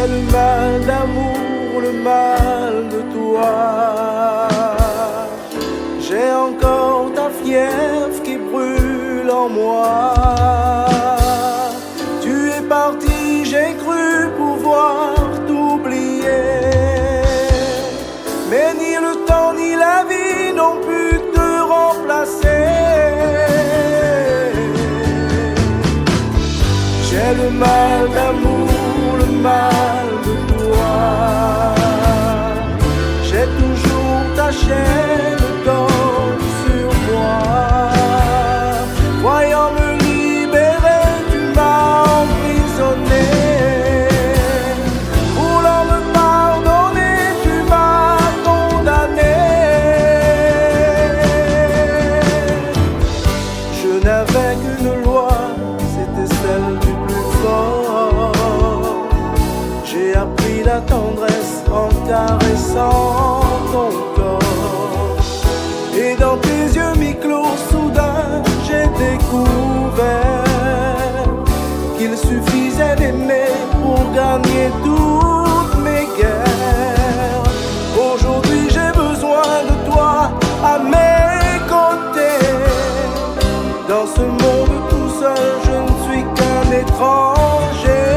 J'ai le mal d'amour, le mal de toi. J'ai encore ta fièvre qui brûle en moi. Tu es parti, j'ai cru pouvoir t'oublier, mais ni le temps ni la vie n'ont pu te remplacer. J'ai le mal d'amour, le mal de toi. J'ai toujours ta chaîne d'or sur moi. Voyant me libérer, tu m'as emprisonné. Voulant me pardonner, tu m'as condamné. Je n'avais qu'une loi, c'était celle du plus fort. J'ai appris la tendresse en caressant ton corps. Et dans tes yeux mi-clos, soudain, j'ai découvert qu'il suffisait d'aimer pour gagner toutes mes guerres. Aujourd'hui, j'ai besoin de toi à mes côtés. Dans ce monde tout seul, je ne suis qu'un étranger.